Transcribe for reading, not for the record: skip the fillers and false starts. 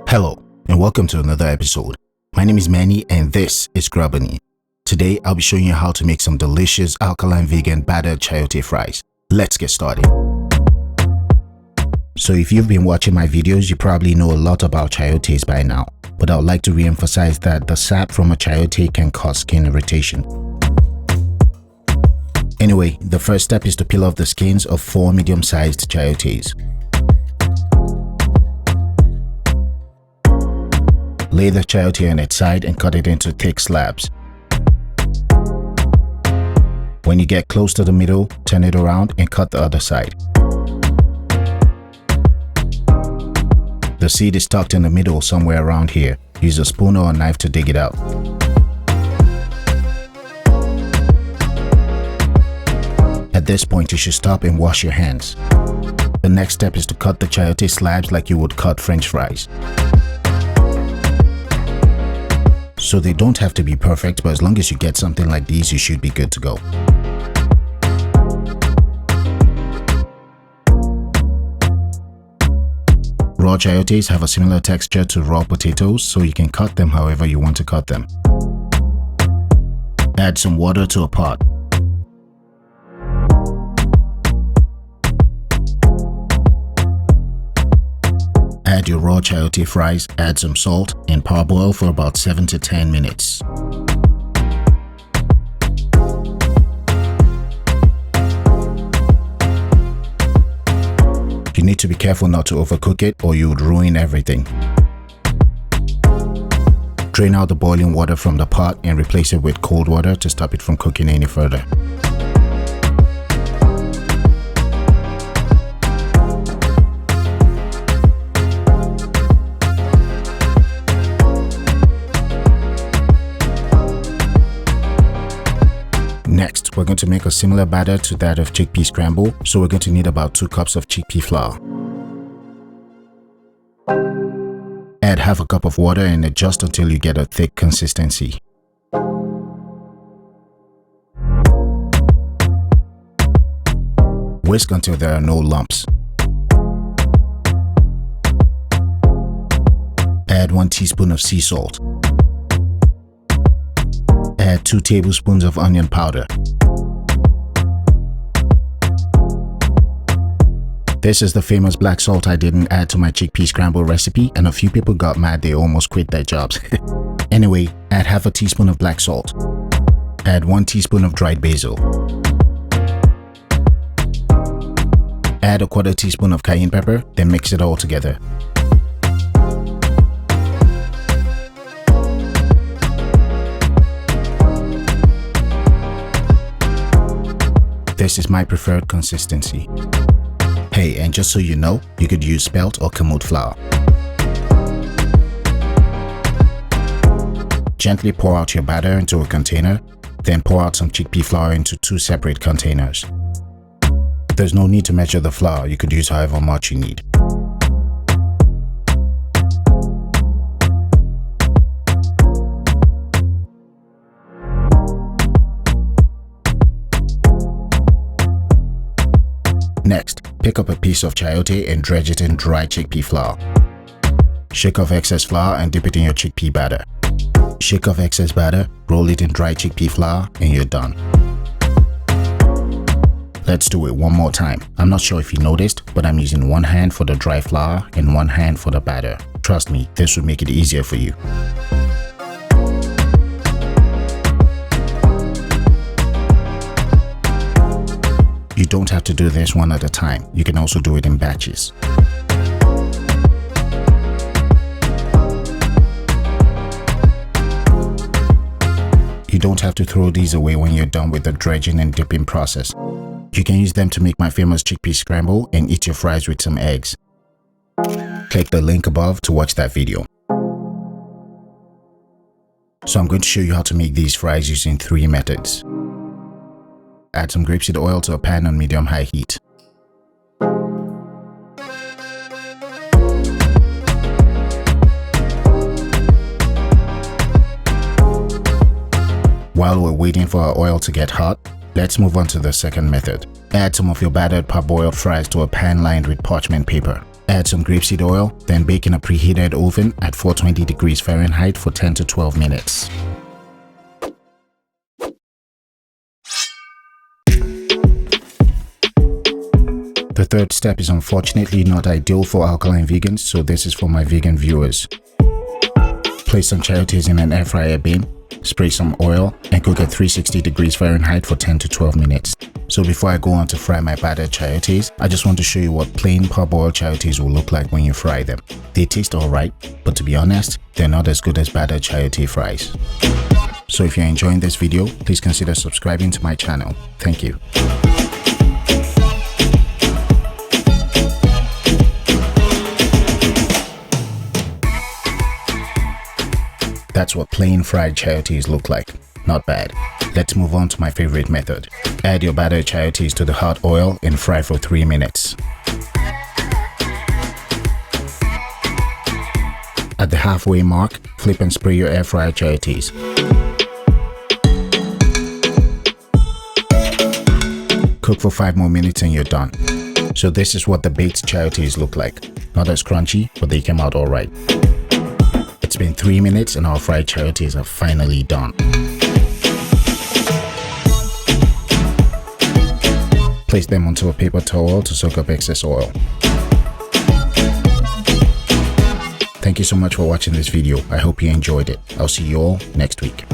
Hello and welcome to another episode. My name is Manny and this is Grubanny. Today I'll be showing you how to make some delicious alkaline vegan battered chayote fries. Let's get started. So if you've been watching my videos, you probably know a lot about chayotes by now, but I would like to re-emphasize that the sap from a chayote can cause skin irritation. Anyway, the first step is to peel off the skins of 4 medium-sized chayotes. Lay the chayote on its side and cut it into thick slabs. When you get close to the middle, turn it around and cut the other side. The seed is tucked in the middle somewhere around here. Use a spoon or a knife to dig it out. At this point, you should stop and wash your hands. The next step is to cut the chayote slabs like you would cut French fries. So they don't have to be perfect, but as long as you get something like these, you should be good to go. Raw chayotes have a similar texture to raw potatoes, so you can cut them however you want to cut them. Add some water to a pot. Add your raw chayote fries, add some salt, and parboil for about 7 to 10 minutes. You need to be careful not to overcook it or you would ruin everything. Drain out the boiling water from the pot and replace it with cold water to stop it from cooking any further. Next, we're going to make a similar batter to that of chickpea scramble, so we're going to need about 2 cups of chickpea flour. Add half a cup of water and adjust until you get a thick consistency. Whisk until there are no lumps. Add 1 teaspoon of sea salt. Add 2 tablespoons of onion powder. This is the famous black salt I didn't add to my chickpea scramble recipe, and a few people got mad they almost quit their jobs. Anyway, add half a teaspoon of black salt. Add 1 teaspoon of dried basil. Add a 1/4 teaspoon of cayenne pepper, then mix it all together. This is my preferred consistency. Hey, and just so you know, you could use spelt or kamut flour. Gently pour out your batter into a container, then pour out some chickpea flour into 2 separate containers. There's no need to measure the flour, you could use however much you need. Next, pick up a piece of chayote and dredge it in dry chickpea flour. Shake off excess flour and dip it in your chickpea batter. Shake off excess batter, roll it in dry chickpea flour, and you're done. Let's do it one more time. I'm not sure if you noticed, but I'm using 1 hand for the dry flour and 1 hand for the batter. Trust me, this will make it easier for you. You don't have to do this one at a time. You can also do it in batches. You don't have to throw these away when you're done with the dredging and dipping process. You can use them to make my famous chickpea scramble and eat your fries with some eggs. Click the link above to watch that video. So I'm going to show you how to make these fries using 3 methods. Add some grapeseed oil to a pan on medium-high heat. While we're waiting for our oil to get hot, let's move on to the second method. Add some of your battered parboiled fries to a pan lined with parchment paper. Add some grapeseed oil, then bake in a preheated oven at 420 degrees Fahrenheit for 10 to 12 minutes. The third step is unfortunately not ideal for alkaline vegans, so this is for my vegan viewers. Place some chayotes in an air fryer bin, spray some oil, and cook at 360 degrees Fahrenheit for 10 to 12 minutes. So before I go on to fry my battered chayotes, I just want to show you what plain parboiled chayotes will look like when you fry them. They taste alright, but to be honest, they're not as good as battered chayote fries. So if you're enjoying this video, please consider subscribing to my channel. Thank you. That's what plain fried chayotes look like. Not bad. Let's move on to my favorite method. Add your battered chayotes to the hot oil and fry for 3 minutes. At the halfway mark, flip and spray your air fried chayotes. Cook for 5 more minutes and you're done. So this is what the baked chayotes look like. Not as crunchy, but they came out alright. It's been 3 minutes and our fried chayotes are finally done. Place them onto a paper towel to soak up excess oil. Thank you so much for watching this video. I hope you enjoyed it. I'll see you all next week.